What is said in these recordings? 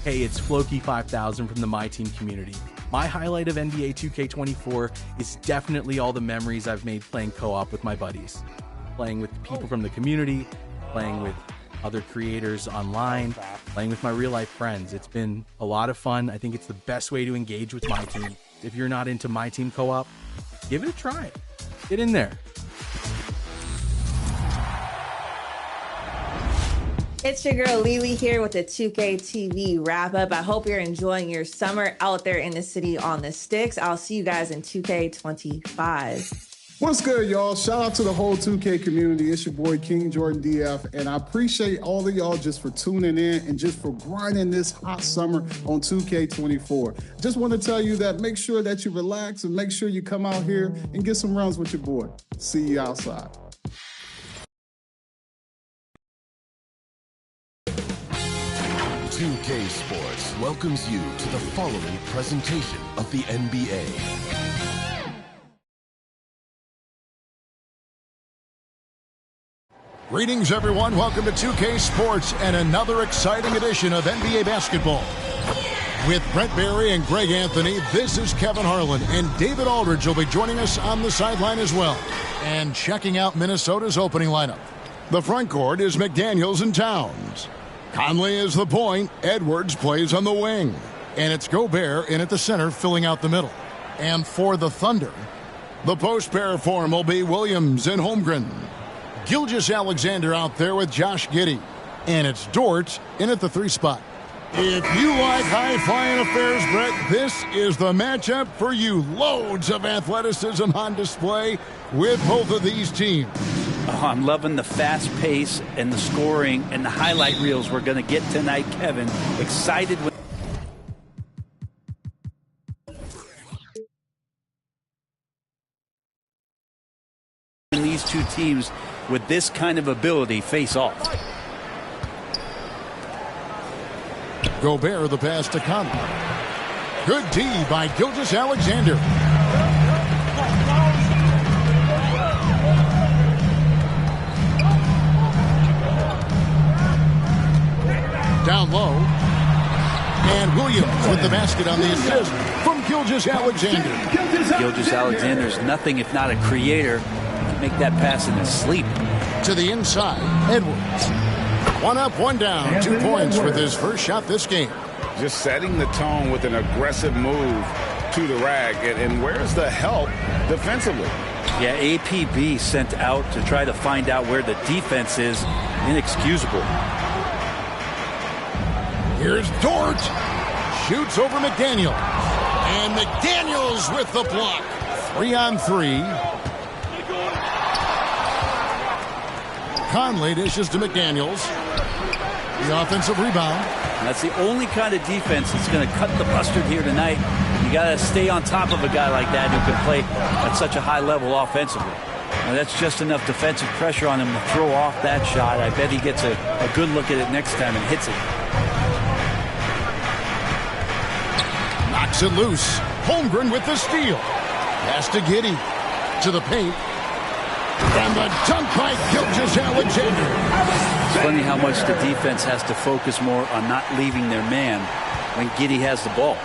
Hey, it's Floki5000 from the My Team community. My highlight of NBA 2K24 is definitely all the memories I've made playing co-op with my buddies. Playing with people from the community, playing with other creators online, playing with my real-life friends. It's been a lot of fun. I think it's the best way to engage with My Team. If you're not into My Team co-op, give it a try. Get in there. It's your girl Lily here with the 2K TV wrap up. I hope you're enjoying your summer out there in the city on the sticks. I'll see you guys in 2K25. What's good, y'all? Shout out to the whole 2K community. It's your boy King Jordan DF, and I appreciate all of y'all just for tuning in and just for grinding this hot summer on 2K24. Just want to tell you that make sure that you relax and make sure you come out here and get some runs with your boy. See you outside. .2K Sports welcomes you to the following presentation of the NBA. Greetings, everyone. Welcome to 2K Sports and another exciting edition of NBA basketball. With Brent Barry and Greg Anthony, this is Kevin Harlan, and David Aldridge will be joining us on the sideline as well. And checking out Minnesota's opening lineup. The front court is McDaniels and Towns. Conley is the point. Edwards plays on the wing. And it's Gobert in at the center, filling out the middle. And for the Thunder, the post pair form will be Williams and Holmgren. Gilgeous-Alexander out there with Josh Giddey. And it's Dort in at the 3 spot. If you like high-flying affairs, Brett, this is the matchup for you. Loads of athleticism on display with both of these teams. Oh, I'm loving the fast pace and the scoring and the highlight reels we're going to get tonight, Kevin. Excited with these two teams with this kind of ability face off. Gobert the pass to Conley. Good D by Gilgeous-Alexander. Down low. And Williams with the basket on the assist from Gilgeous-Alexander. Gilgeous-Alexander's nothing if not a creator. He can make that pass in his sleep. To the inside, Edwards. 1 up, 1 down. 2 points with his first shot this game. Just setting the tone with an aggressive move to the rack. And where's the help defensively? Yeah, APB sent out to try to find out where the defense is. Inexcusable. Here's Dort. Shoots over McDaniels. And McDaniels with the block. 3 on 3. Conley dishes to McDaniels. The offensive rebound. And that's the only kind of defense that's going to cut the mustard here tonight. You got to stay on top of a guy like that who can play at such a high level offensively. And that's just enough defensive pressure on him to throw off that shot. I bet he gets a good look at it next time and hits it. Knocks it loose. Holmgren with the steal. Pass to Giddey. To the paint. And the dunk by Gilgeous-Alexander. It's funny how much the defense has to focus more on not leaving their man when Giddey has the ball.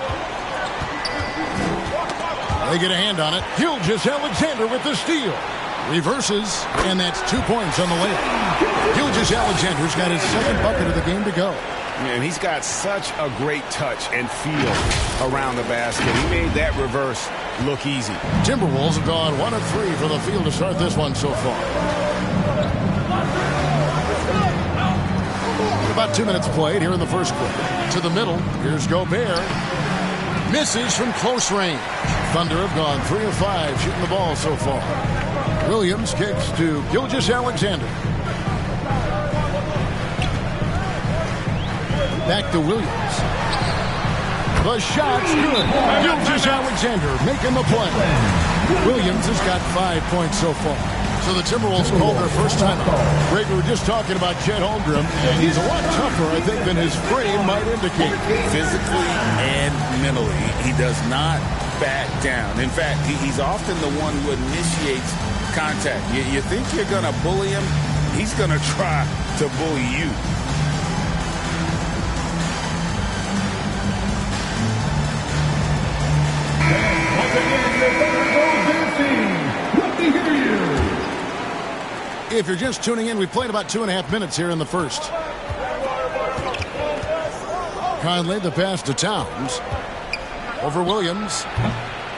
They get a hand on it. Gilgeous-Alexander with the steal. Reverses, and that's 2 points on the layup. Gilgeous-Alexander's got his second bucket of the game to go. And he's got such a great touch and feel around the basket. He made that reverse look easy. Timberwolves have gone 1 of 3 from the field to start this one so far. About 2 minutes played here in the first quarter. To the middle, here's Gobert. Misses from close range. Thunder have gone 3 of 5 shooting the ball so far. Williams kicks to Gilgeous-Alexander. Back to Williams. The shot's good. Gilgeous-Alexander making the play. Williams has got 5 points so far. So the Timberwolves called their first timeout. Greg, we were just talking about Chet Holmgren, and he's a lot tougher, I think, than his frame might indicate. Physically and mentally, he does not back down. In fact, he's often the one who initiates contact. You think you're going to bully him, he's going to try to bully you. If you're just tuning in, we played about 2.5 minutes here in the first. Conley, the pass to Towns. Over Williams.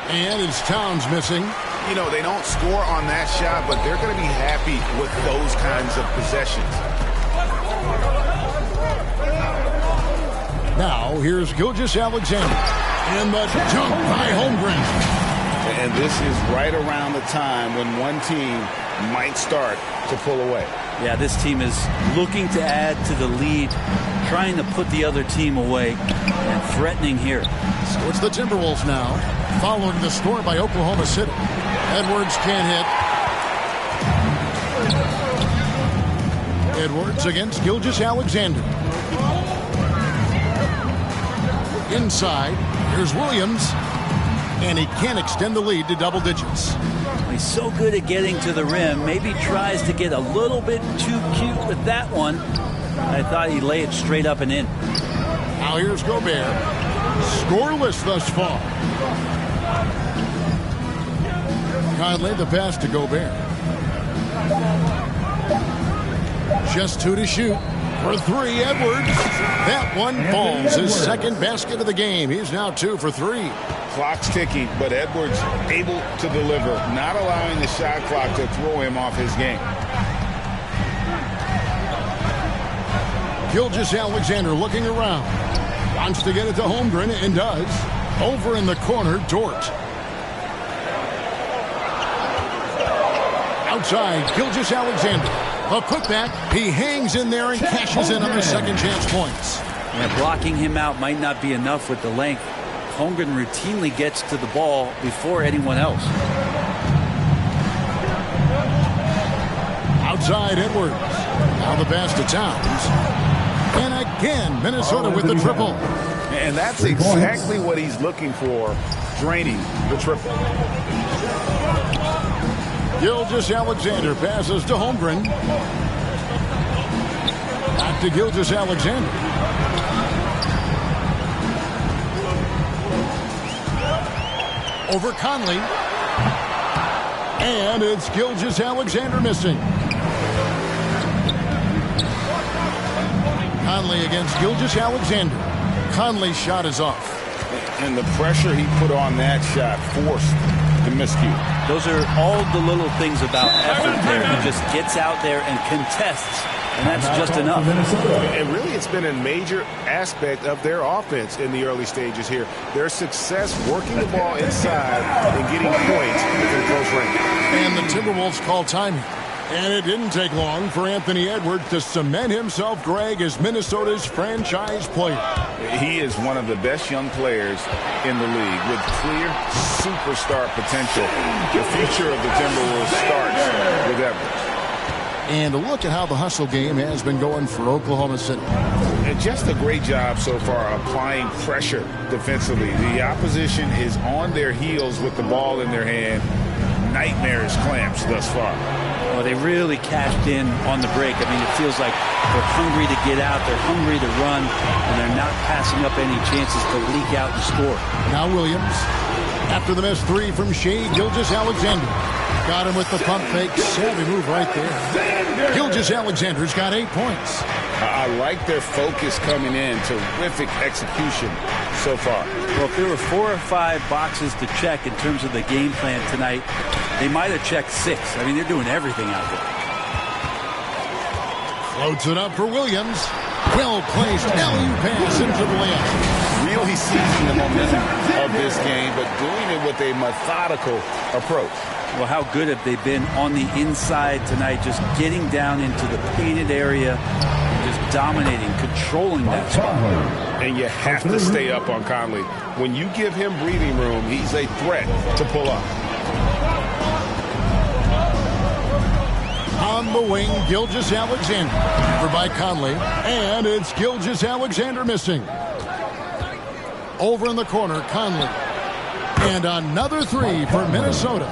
And it's Towns missing. You know, they don't score on that shot, but they're going to be happy with those kinds of possessions. Now, here's Gilgeous-Alexander. And the jump by Holmgren. And this is right around the time when one team might start to pull away. Yeah, this team is looking to add to the lead, trying to put the other team away, and threatening here. So it's the Timberwolves now, following the score by Oklahoma City. Edwards can't hit. Edwards against Gilgeous-Alexander. Inside, here's Williams, and he can't extend the lead to double digits. He's so good at getting to the rim. Maybe tries to get a little bit too cute with that one. I thought he'd lay it straight up and in. Now here's Gobert. Scoreless thus far. Conley, the pass to Gobert. Just 2 to shoot. For 3, Edwards. That one falls. His second basket of the game. He's now 2 for 3. Clock's ticking, but Edwards able to deliver, not allowing the shot clock to throw him off his game. Gilgeous-Alexander looking around. Wants to get it to Holmgren, and does. Over in the corner, Dort. Outside, Gilgeous-Alexander. A putback. He hangs in there and cashes in on the second chance points. Yeah, blocking him out might not be enough with the length. Holmgren routinely gets to the ball before anyone else. Outside, Edwards. Now the pass to Towns. And again, Minnesota with the triple. And that's exactly what he's looking for, draining the triple. Gilgeous-Alexander passes to Holmgren. Back to Gilgeous-Alexander. Over Conley. And it's Gilgeous-Alexander missing. Conley against Gilgeous-Alexander. Conley's shot is off. And the pressure he put on that shot forced the miscue. Those are all the little things about effort there. He just gets out there and contests, and that's just enough. And really, it's been a major aspect of their offense in the early stages here. Their success working the ball inside and getting points within close range. And the Timberwolves call timing. And it didn't take long for Anthony Edwards to cement himself, Greg, as Minnesota's franchise player. He is one of the best young players in the league with clear superstar potential. The future of the Timberwolves starts with Edwards. And a look at how the hustle game has been going for Oklahoma City. And just a great job so far applying pressure defensively. The opposition is on their heels with the ball in their hand. Nightmares clamps thus far. Well, they really cashed in on the break. I mean, it feels like they're hungry to get out, they're hungry to run, and they're not passing up any chances to leak out and score. Now Williams, after the missed 3 from Shea Gilgeous-Alexander. Got him with the pump fake. Savvy move right there. Gilgeous-Alexander's got 8 points. I like their focus coming in. Terrific execution so far. Well, if there were 4 or 5 boxes to check in terms of the game plan tonight, they might have checked 6. I mean, they're doing everything out there. Floats it up for Williams. Well-placed LU pass into the lane. Really seizing the momentum of this game, but doing it with a methodical approach. Well, how good have they been on the inside tonight, just getting down into the painted area, and just dominating, controlling that spot. And you have to stay up on Conley. When you give him breathing room, he's a threat to pull up. On the wing, Gilgeous-Alexander. Over by Conley. And it's Gilgeous-Alexander missing. Over in the corner, Conley. And another 3 for Minnesota.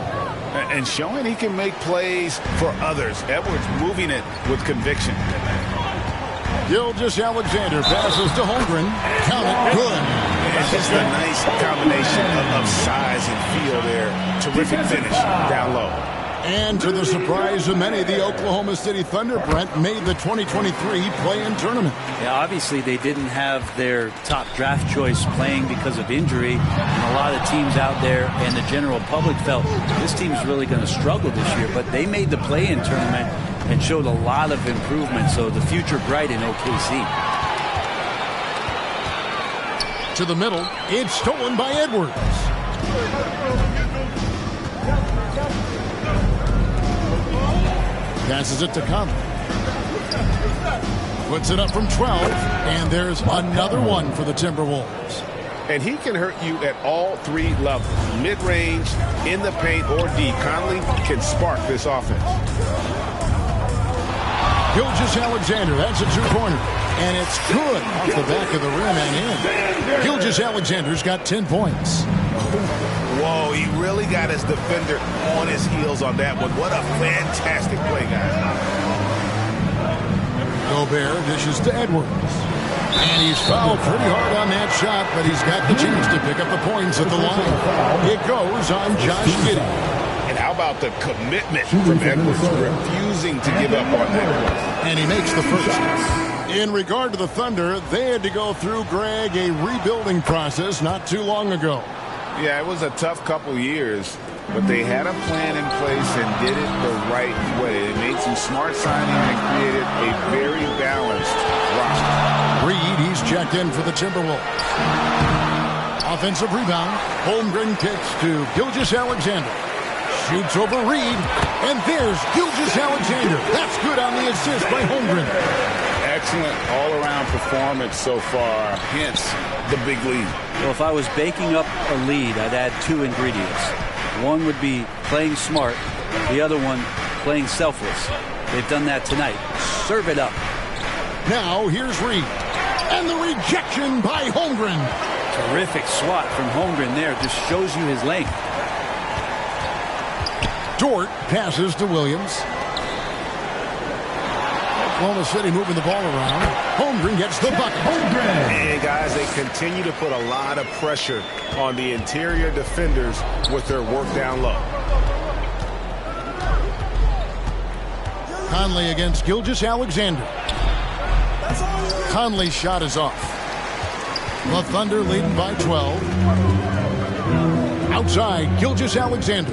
And showing he can make plays for others. Edwards moving it with conviction. Gilgeous-Alexander passes to Holmgren. Count it, good. And just a nice combination of size and feel there. Terrific finish down low. And to the surprise of many, the Oklahoma City Thunder, Brent, made the 2023 play-in tournament. Yeah, obviously they didn't have their top draft choice playing because of injury. And a lot of teams out there and the general public felt this team's really going to struggle this year. But they made the play-in tournament and showed a lot of improvement. So the future bright in OKC. To the middle, it's stolen by Edwards. Passes it to Conley. Puts it up from 12, and there's another one for the Timberwolves. And he can hurt you at all three levels. Mid-range, in the paint, or deep. Conley can spark this offense. Gilgeous-Alexander, that's a two-pointer. And it's good off the back of the rim and in. Gilgeous-Alexander's got 10 points. Whoa, he really got his defender on his heels on that one. What a fantastic play, guys. Gobert dishes to Edwards. And he's fouled pretty hard on that shot, but he's got the chance to pick up the points at the line. It goes on Josh Giddey. And how about the commitment from Edwards, refusing to give up on that. And he makes the first. In regard to the Thunder, they had to go through, Greg, a rebuilding process not too long ago. Yeah, it was a tough couple years, but they had a plan in place and did it the right way. They made some smart signings and created a very balanced roster. Reed, he's checked in for the Timberwolves. Offensive rebound. Holmgren kicks to Gilgeous-Alexander. Shoots over Reed, and there's Gilgeous-Alexander. That's good on the assist by Holmgren. Excellent all-around performance so far, hence the big lead. Well, if I was baking up a lead, I'd add two ingredients. One would be playing smart. The other one, playing selfless. They've done that tonight. Serve it up. Now, here's Reed. And the rejection by Holmgren. Terrific swat from Holmgren there. Just shows you his length. Dort passes to Williams. Oklahoma City moving the ball around. Holmgren gets the bucket. Holmgren. And guys, they continue to put a lot of pressure on the interior defenders with their work down low. Conley against Gilgeous-Alexander. Conley's shot is off. The Thunder leading by 12. Outside, Gilgeous-Alexander.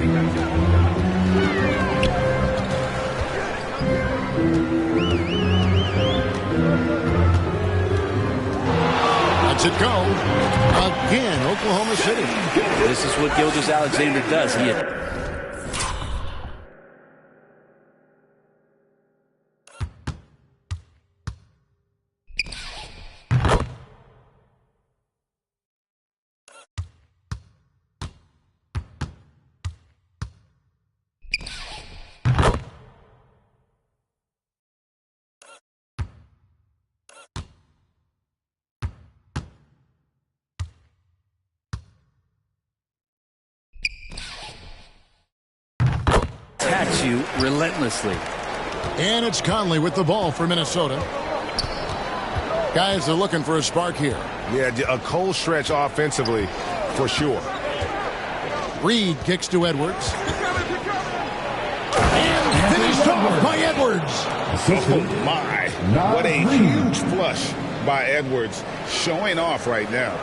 Lets it go. Again, Oklahoma City. This is what Gilgeous-Alexander does. He attacks you relentlessly. And it's Conley with the ball for Minnesota. Guys are looking for a spark here. Yeah, a cold stretch offensively for sure. Reed kicks to Edwards. And finished off by Edwards. Oh my, what a huge flush by Edwards, showing off right now.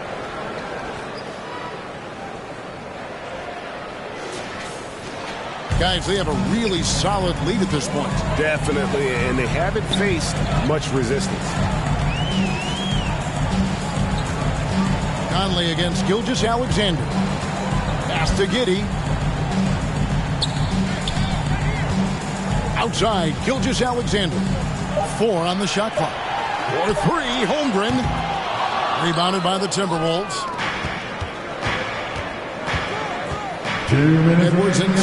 Guys, they have a really solid lead at this point. Definitely, and they haven't faced much resistance. Conley against Gilgeous-Alexander. Pass to Giddey. Outside, Gilgeous-Alexander. 4 on the shot clock. For 3, Holmgren. Rebounded by the Timberwolves. Edwards and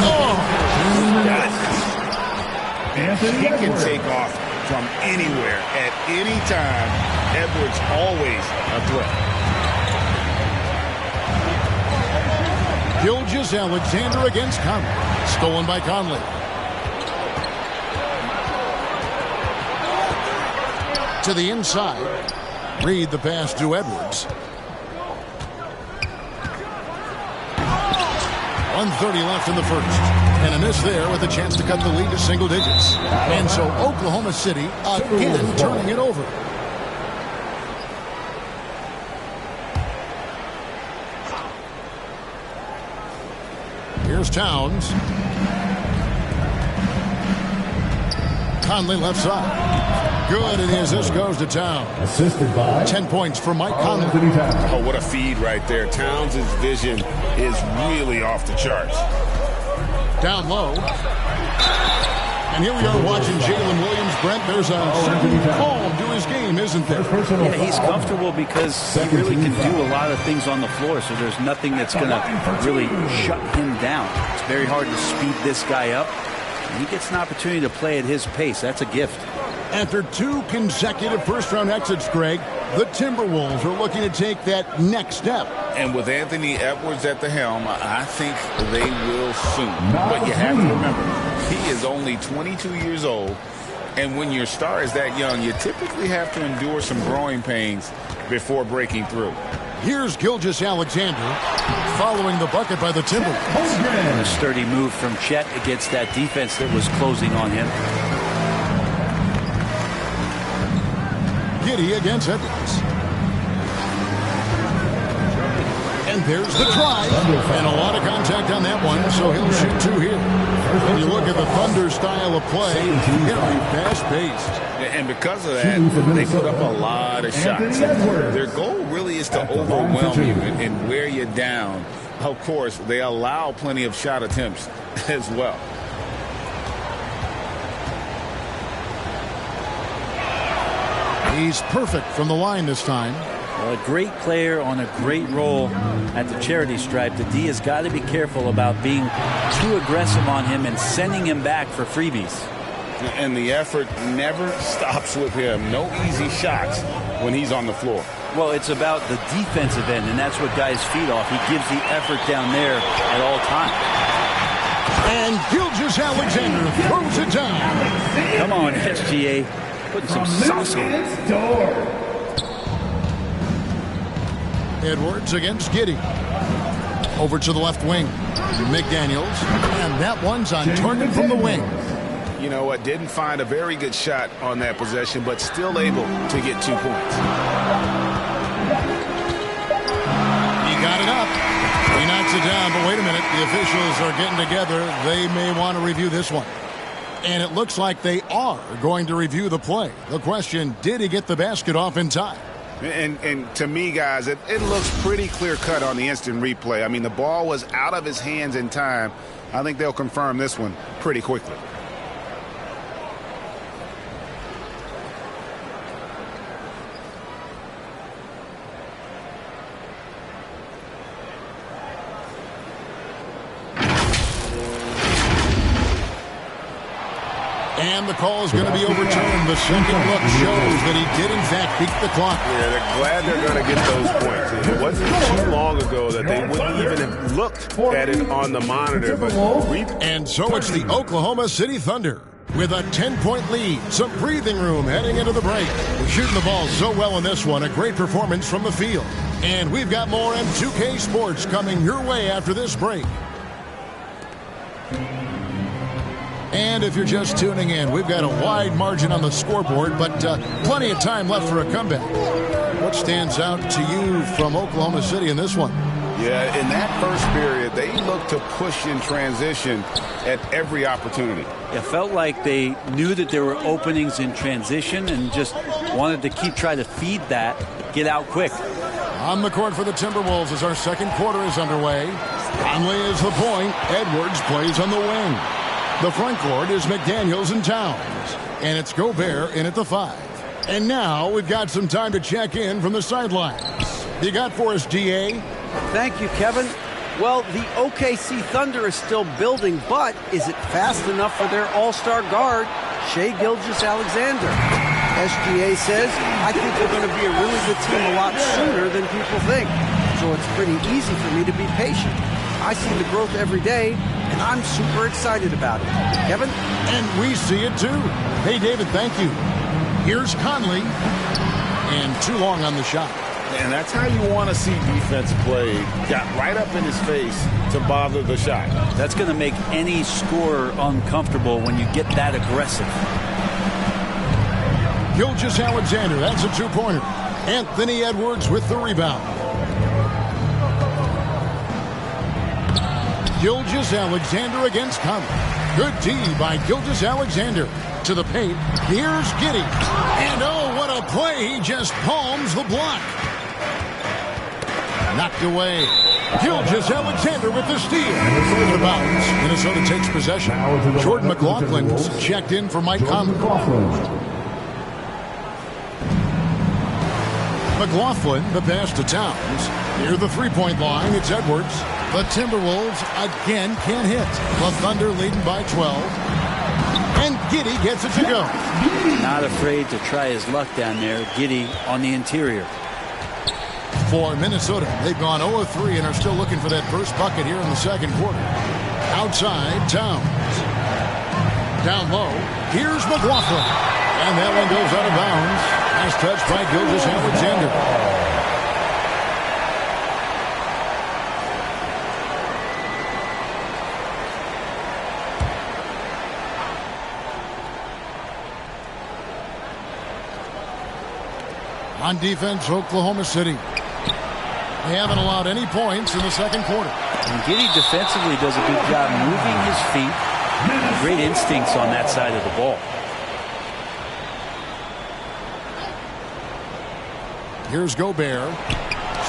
He can take off from anywhere at any time. Edwards always a threat. Gilgeous-Alexander against Conley. Stolen by Conley. To the inside. Reed the pass to Edwards. 1:30 left in the first. And a miss there with a chance to cut the lead to single digits. And so Oklahoma City again turning it over. Here's Towns. Conley left side. Good, and the assist goes to Towns. Assisted by 10 points for Mike Conley. Oh, what a feed right there. Towns' vision is really off the charts. Down low. And here we are watching Jalen Williams. Brent, there's a certain calm to his game, isn't there? Yeah, he's comfortable because he really can do a lot of things on the floor, so there's nothing that's going to really shut him down. It's very hard to speed this guy up. He gets an opportunity to play at his pace. That's a gift. After 2 consecutive first-round exits, Greg, the Timberwolves are looking to take that next step. And with Anthony Edwards at the helm, I think they will soon. But you have to remember, he is only 22 years old. And when your star is that young, you typically have to endure some growing pains before breaking through. Here's Gilgeous-Alexander following the bucket by the Timberwolves. And a sturdy move from Chet against that defense that was closing on him. Giddey against Edwards. And there's the drive. And a lot of contact on that one, so he'll shoot 2 here. When you look at the Thunder style of play, very fast-paced. And because of that, they put up a lot of shots. Their goal really is to overwhelm you and wear you down. Of course, they allow plenty of shot attempts as well. He's perfect from the line this time. Well, a great player on a great role at the charity stripe. The D has got to be careful about being too aggressive on him and sending him back for freebies. And the effort never stops with him. No easy shots when he's on the floor. Well, it's about the defensive end, and that's what guys feed off. He gives the effort down there at all times. And Gilgeous-Alexander throws it down. Come on, SGA. Putting some sauce on it. Edwards against Giddey. Over to the left wing. McDaniels. And that one's on target from the wing. You know what? Didn't find a very good shot on that possession, but still able to get 2 points. He got it up. He knocks it down, but wait a minute. The officials are getting together. They may want to review this one. And it looks like they are going to review the play. The question, did he get the basket off in time? And to me, guys, it looks pretty clear-cut on the instant replay. I mean, the ball was out of his hands in time. I think they'll confirm this one pretty quickly. And the call is going to be overturned. The second look shows that he did, in fact, beat the clock. Yeah, they're glad they're going to get those points. It wasn't too long ago that they wouldn't even have looked at it on the monitor. And so it's the Oklahoma City Thunder with a 10-point lead. Some breathing room heading into the break. We're shooting the ball so well in this one. A great performance from the field. And we've got more M2K Sports coming your way after this break. And if you're just tuning in, we've got a wide margin on the scoreboard, but plenty of time left for a comeback. What stands out to you from Oklahoma City in this one? Yeah, in that first period, they looked to push in transition at every opportunity. It felt like they knew that there were openings in transition and just wanted to try to feed that, get out quick. On the court for the Timberwolves as our second quarter is underway. Conley is the point. Edwards plays on the wing. The front court is McDaniels and Towns. And it's Gobert in at the 5. And now we've got some time to check in from the sidelines. You got for us, DA? Thank you, Kevin. Well, the OKC Thunder is still building, but is it fast enough for their all-star guard, Shai Gilgeous-Alexander? SGA says, I think they're going to be a really good team a lot sooner than people think. So it's pretty easy for me to be patient. I see the growth every day, and I'm super excited about it. Kevin? And we see it too. Hey, David, thank you. Here's Conley. And too long on the shot. And that's how you want to see defense play. Got right up in his face to bother the shot. That's going to make any scorer uncomfortable when you get that aggressive. Gilgeous-Alexander, that's a two-pointer. Anthony Edwards with the rebound. Gilgeous-Alexander against Conley. Good D by Gilgeous-Alexander. To the paint, here's Giddey. And oh, what a play. He just palms the block. Knocked away. Gilgeous-Alexander with the steal. Out of bounds. Minnesota takes possession. Jordan McLaughlin's checked in for Mike Conley. McLaughlin, the pass to Towns. Near the three-point line, it's Edwards. The Timberwolves again can't hit. The Thunder leading by 12. And Giddey gets it to go. Not afraid to try his luck down there. Giddey on the interior. For Minnesota, they've gone 0 of 3 and are still looking for that first bucket here in the second quarter. Outside, Towns. Down low, here's McLaughlin. And that one goes out of bounds. Nice touch by Gilgeous-Alexander. On defense, Oklahoma City. They haven't allowed any points in the second quarter. And Giddey defensively does a good job moving his feet. Great instincts on that side of the ball. Here's Gobert.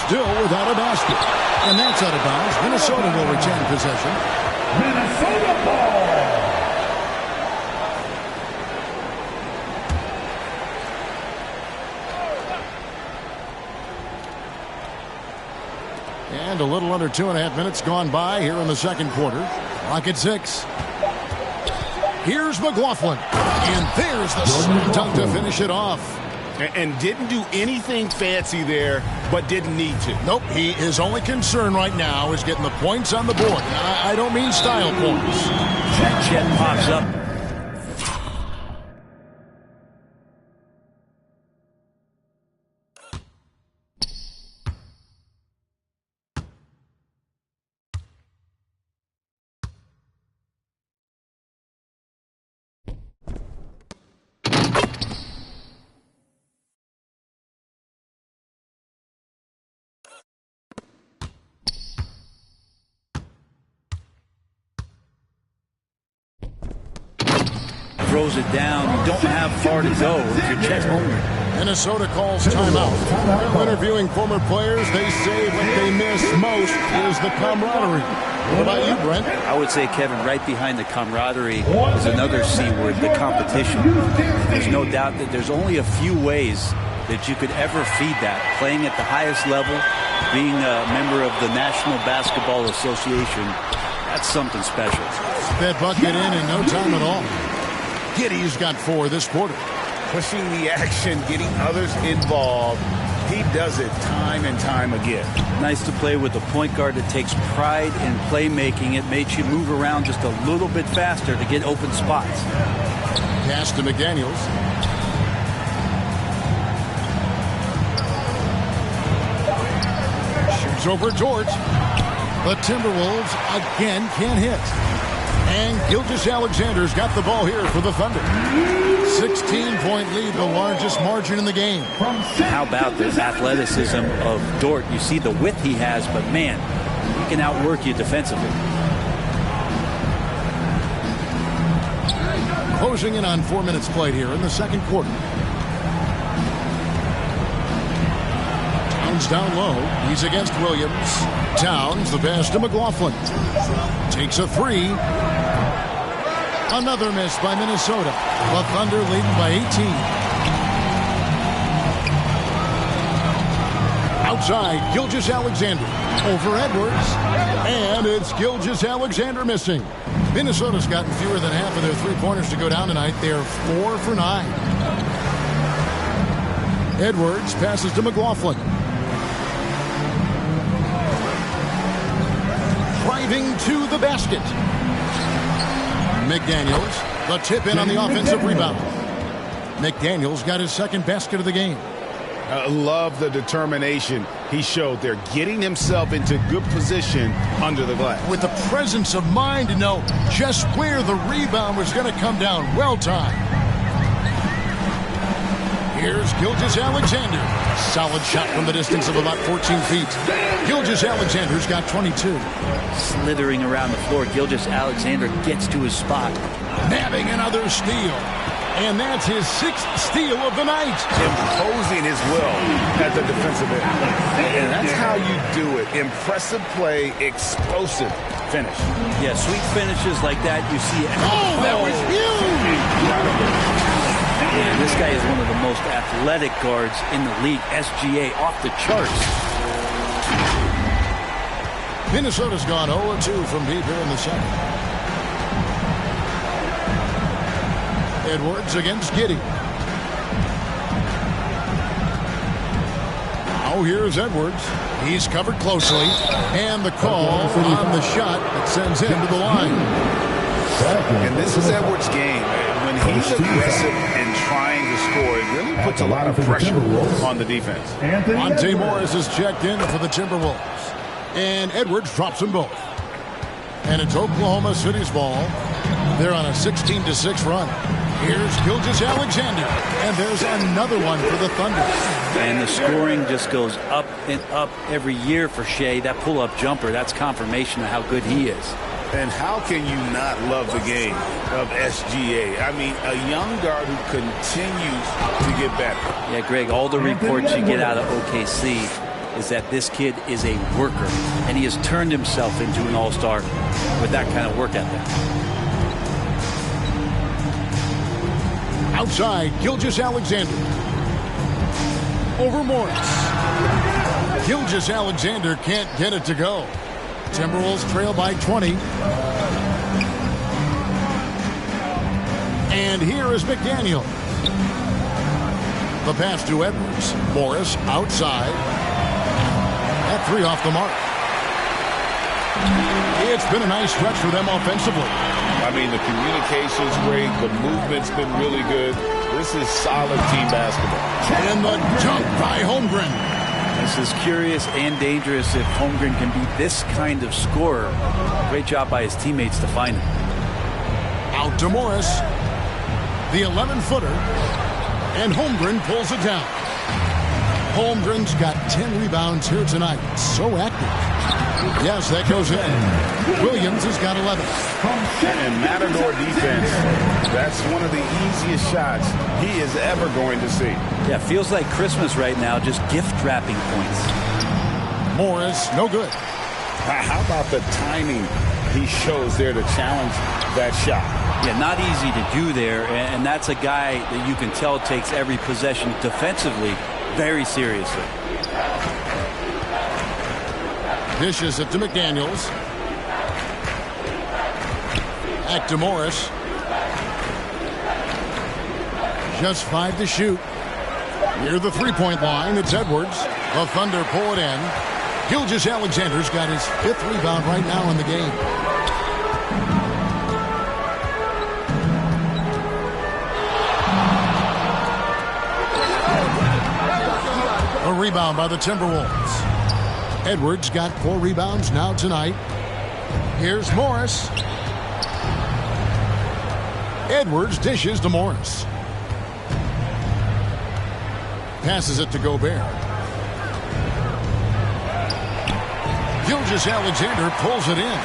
Still without a basket. And that's out of bounds. Minnesota will retain possession. Minnesota ball. And a little under 2.5 minutes gone by here in the second quarter. Clock at 6. Here's McLaughlin. And there's the slam dunk to finish it off. And didn't do anything fancy there, but didn't need to. Nope, his only concern right now is getting the points on the board. I don't mean style points. Chet pops up. Throws it down. You don't have far to go if you're Chet Holmgren. Minnesota calls timeout. While interviewing former players, they say what they miss most is the camaraderie. What about you, Brent? I would say, Kevin, right behind the camaraderie is another C word, the competition. There's no doubt that there's only a few ways that you could ever feed that. Playing at the highest level, being a member of the National Basketball Association, that's something special. That bucket in no time at all. Giddey's got 4 this quarter. Pushing the action, getting others involved. He does it time and time again. Nice to play with a point guard that takes pride in playmaking. It makes you move around just a little bit faster to get open spots. Pass to McDaniels. Shoots over George. The Timberwolves again can't hit. And Gilgeous-Alexander's got the ball here for the Thunder. 16-point lead, the largest margin in the game. How about the athleticism of Dort? You see the width he has, but man, he can outwork you defensively. Closing in on 4 minutes played here in the second quarter. Towns down low. He's against Williams. Towns, the pass to McLaughlin. Takes a 3. Another miss by Minnesota. The Thunder leading by 18. Outside, Gilgeous-Alexander. Over Edwards. And it's Gilgeous-Alexander missing. Minnesota's gotten fewer than half of their three-pointers to go down tonight. They're 4 for 9. Edwards passes to McLaughlin. Driving to the basket. McDaniels, the tip in on the offensive rebound. McDaniels got his second basket of the game. Love the determination he showed there, getting himself into good position under the glass. With the presence of mind to know just where the rebound was going to come down. Well timed. Here's Gilgeous-Alexander. Solid shot from the distance of about 14 feet. Gilgeous-Alexander's got 22. Slithering around the floor, Gilgeous-Alexander gets to his spot. Nabbing another steal. And that's his 6th steal of the night. Imposing his will at the defensive end. And that's how you do it. Impressive play, explosive finish. Yeah, sweet finishes like that, you see it. Oh, that was huge! Yeah, this guy is one of the most athletic guards in the league. SGA off the charts. Minnesota's gone 0-2 from deep here in the second. Edwards against Giddey. Now here's Edwards. He's covered closely. And the call on the shot that sends him to the line. And this is Edwards' game. When he's aggressive and trying to score, it really puts a lot of pressure on the defense. Monte Morris is checked in for the Timberwolves. And Edwards drops them both. And it's Oklahoma City's ball. They're on a 16-6 run. Here's Gilgeous-Alexander, and there's another one for the Thunder. And the scoring just goes up and up every year for Shea. That pull-up jumper, that's confirmation of how good he is. And how can you not love the game of SGA? I mean, a young guard who continues to get better. Yeah, Greg, all the reports you get out of OKC is that this kid is a worker, and he has turned himself into an all-star with that kind of work ethic. Outside, Gilgeous-Alexander. Over Morris. Gilgeous-Alexander can't get it to go. Timberwolves trail by 20. And here is McDaniel. The pass to Edwards. Morris outside. That 3 off the mark. It's been a nice stretch for them offensively. I mean, the communication's great. The movement's been really good. This is solid team basketball. And the dunk by Holmgren. This is curious and dangerous if Holmgren can be this kind of scorer. Great job by his teammates to find him. Out to Morris. The 11-footer. And Holmgren pulls it down. Holmgren's got 10 rebounds here tonight. So active. Yes, that goes in. Williams has got 11. And Matador defense, that's one of the easiest shots he is ever going to see. Yeah, feels like Christmas right now, just gift wrapping points. Morris, no good. How about the timing he shows there to challenge that shot? Yeah, not easy to do there, and that's a guy that you can tell takes every possession defensively very seriously. Dishes it to McDaniels. Back to Morris. Just 5 to shoot. Near the three-point line, it's Edwards. The Thunder pull it in. Gilgeous-Alexander's got his 5th rebound right now in the game. A rebound by the Timberwolves. Edwards got 4 rebounds now tonight. Here's Morris. Edwards dishes to Morris. Passes it to Gobert. Gilgeous-Alexander pulls it in.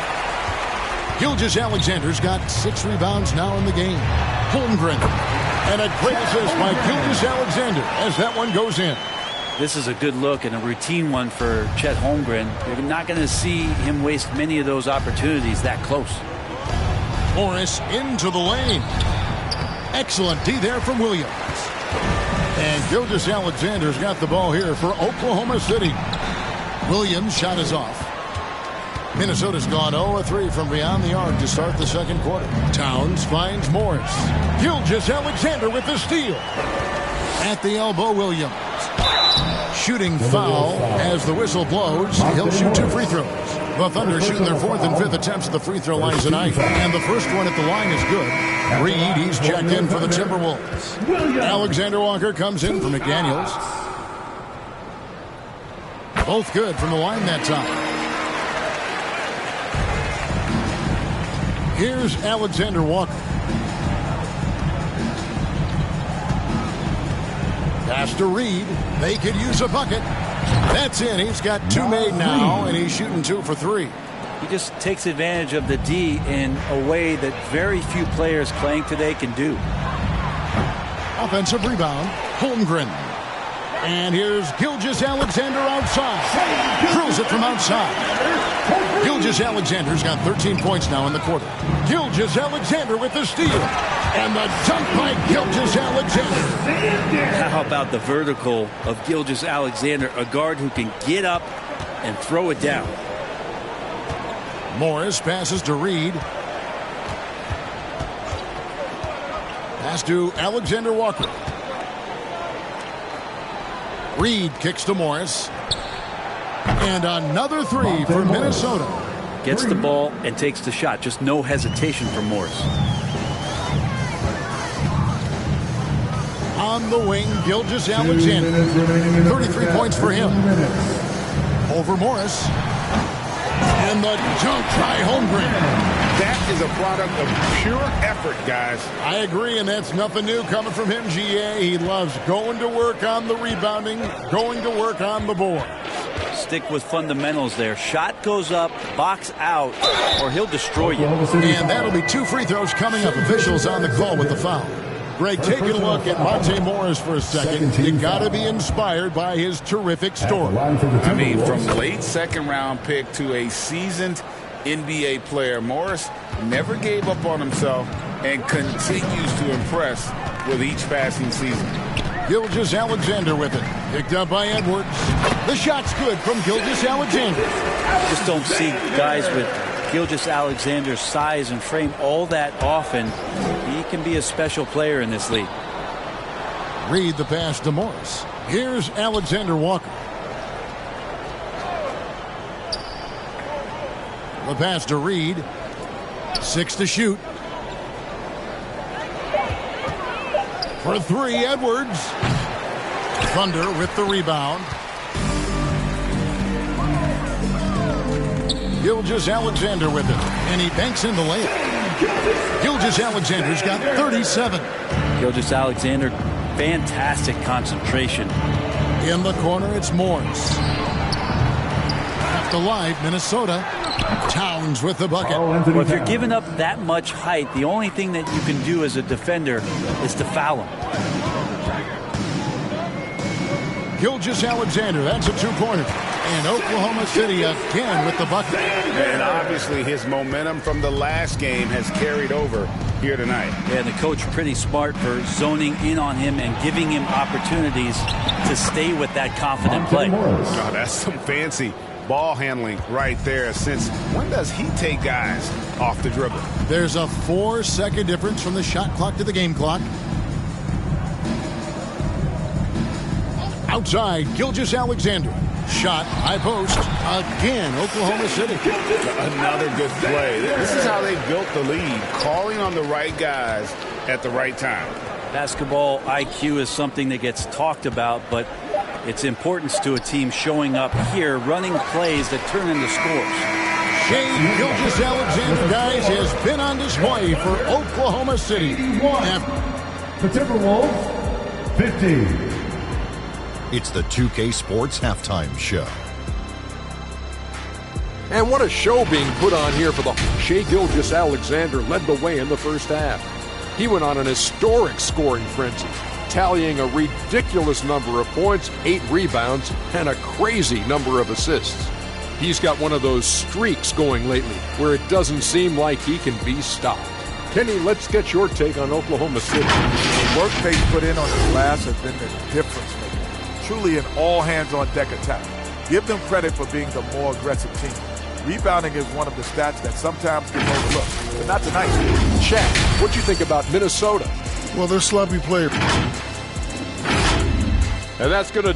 Gilgeous-Alexander's got 6 rebounds now in the game. Holmgren. And a great assist by Gilgeous-Alexander as that one goes in. This is a good look and a routine one for Chet Holmgren. You're not going to see him waste many of those opportunities that close. Morris into the lane. Excellent D there from Williams. And Gilgeous-Alexander's got the ball here for Oklahoma City. Williams' shot is off. Minnesota's gone 0-3 from beyond the arc to start the second quarter. Towns finds Morris. Gilgeous-Alexander with the steal. At the elbow, Williams. Shooting foul as the whistle blows. He'll shoot 2 free throws. The Thunder shooting their 4th and 5th attempts at the free throw lines tonight. And the first one at the line is good. Reed, he's checked in for the Timberwolves. Alexander Walker comes in for McDaniels. Both good from the line that time. Here's Alexander Walker. Pass to Reed. They could use a bucket. That's in. He's got 2 made now, and he's shooting 2 for 3. He just takes advantage of the D in a way that very few players playing today can do. Offensive rebound, Holmgren. And here's Gilgeous-Alexander outside. Throws it from outside. Gilgeous-Alexander's got 13 points now in the quarter. Gilgeous-Alexander with the steal. And the dunk by Gilgeous-Alexander. How about the vertical of Gilgeous-Alexander, a guard who can get up and throw it down. Morris passes to Reed. Pass to Alexander Walker. Reed kicks to Morris. And another 3 for Minnesota. Gets the ball and takes the shot. Just no hesitation from Morris. On the wing, Gilgeous-Alexander. 33 points for him. Over Morris. And the dunk by Holmgren. That is a product of pure effort, guys. I agree, and that's nothing new coming from him, GA. He loves going to work on the rebounding, going to work on the board. Stick with fundamentals there. Shot goes up, box out, or he'll destroy you. And that'll be 2 free throws coming up. Officials on the call with the foul. Greg, taking a look at Monte Morris for a second. You got to be inspired by his terrific story. I mean, from late second-round pick to a seasoned NBA player, Morris never gave up on himself and continues to impress with each passing season. Gilgeous-Alexander with it. Picked up by Edwards. The shot's good from Gilgeous-Alexander. Just don't see guys with Gilgeous-Alexander's size and frame all that often. He can be a special player in this league. Reed the pass to Morris. Here's Alexander Walker. The pass to Reed. 6 to shoot. For 3, Edwards. Thunder with the rebound. Gilgeous-Alexander with it. And he banks in the layup. Gilgeous-Alexander's got 37. Gilgeous-Alexander, fantastic concentration. In the corner, it's Morris. Half alive, Minnesota. Towns with the bucket. Well, if you're giving up that much height, the only thing that you can do as a defender is to foul him. Gilgeous-Alexander, that's a 2-pointer. And Oklahoma City again with the bucket. And obviously his momentum from the last game has carried over here tonight. Yeah, the coach pretty smart for zoning in on him and giving him opportunities to stay with that confident play. Oh, that's some fancy ball handling right there. Since when does he take guys off the dribble? There's a 4-second difference from the shot clock to the game clock. Outside, Gilgeous-Alexander. Shot, high post. Again, Oklahoma City. Another good play. This is how they built the lead, calling on the right guys at the right time. Basketball IQ is something that gets talked about, but its importance to a team showing up here, running plays that turn into scores. Shea Gilgeous-Alexander, guys, has been on display for Oklahoma City. The Timberwolves, 50. It's the 2K Sports Halftime Show. And what a show being put on here for the Shea Gilgeous-Alexander led the way in the first half. He went on an historic scoring frenzy, tallying a ridiculous number of points, 8 rebounds, and a crazy number of assists. He's got one of those streaks going lately where it doesn't seem like he can be stopped. Kenny, let's get your take on Oklahoma City. The work they put in on the glass has been the difference maker. Truly an all-hands-on-deck attack. Give them credit for being the more aggressive team. Rebounding is one of the stats that sometimes gets overlooked, but not tonight. Shaq, what do you think about Minnesota? Well, they're sloppy players. And that's going to...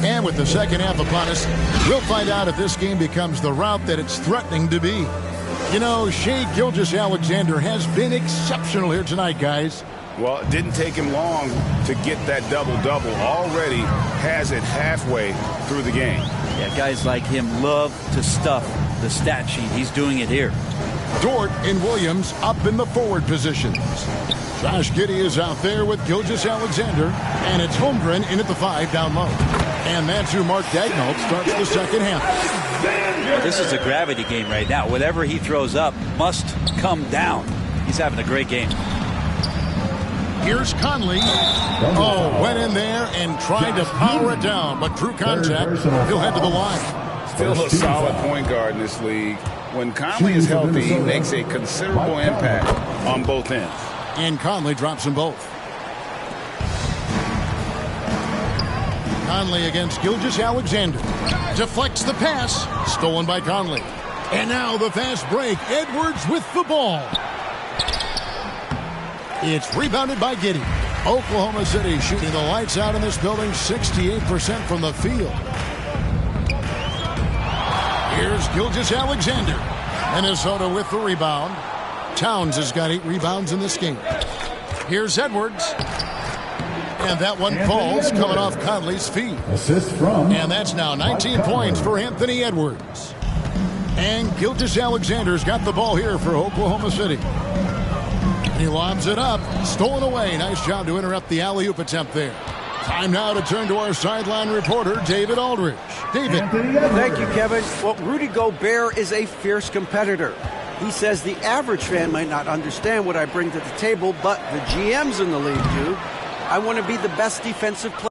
And with the second half upon us, we'll find out if this game becomes the route that it's threatening to be. You know, Shai Gilgeous-Alexander has been exceptional here tonight, guys. Well, it didn't take him long to get that double-double. Already has it halfway through the game. Yeah, guys like him love to stuff the stat sheet. He's doing it here. Dort and Williams up in the forward positions. Josh Giddey is out there with Gilgeous-Alexander, and it's Holmgren in at the 5 down low. And that's who Mark Daigneault starts the second half. This is a gravity game right now. Whatever he throws up must come down. He's having a great game. Here's Conley. Oh, went in there and tried to power it down, but through contact, he'll head to the line. Still a solid point guard in this league. When Conley is healthy, he makes a considerable impact on both ends. And Conley drops them both. Conley against Gilgeous-Alexander. Deflects the pass. Stolen by Conley. And now the fast break. Edwards with the ball. It's rebounded by Giddey. Oklahoma City shooting the lights out in this building, 68% from the field. Here's Gilgeous-Alexander. Minnesota with the rebound. Towns has got 8 rebounds in this game. Here's Edwards. And that one falls, coming off Conley's feet. Assist from. And that's now 19 points for Anthony Edwards. And Gilgeous-Alexander's got the ball here for Oklahoma City. He lobs it up. Stolen away. Nice job to interrupt the alley-oop attempt there. Time now to turn to our sideline reporter, David Aldridge. David. Thank you, Kevin. Well, Rudy Gobert is a fierce competitor. He says the average fan might not understand what I bring to the table, but the GMs in the league do. I want to be the best defensive player.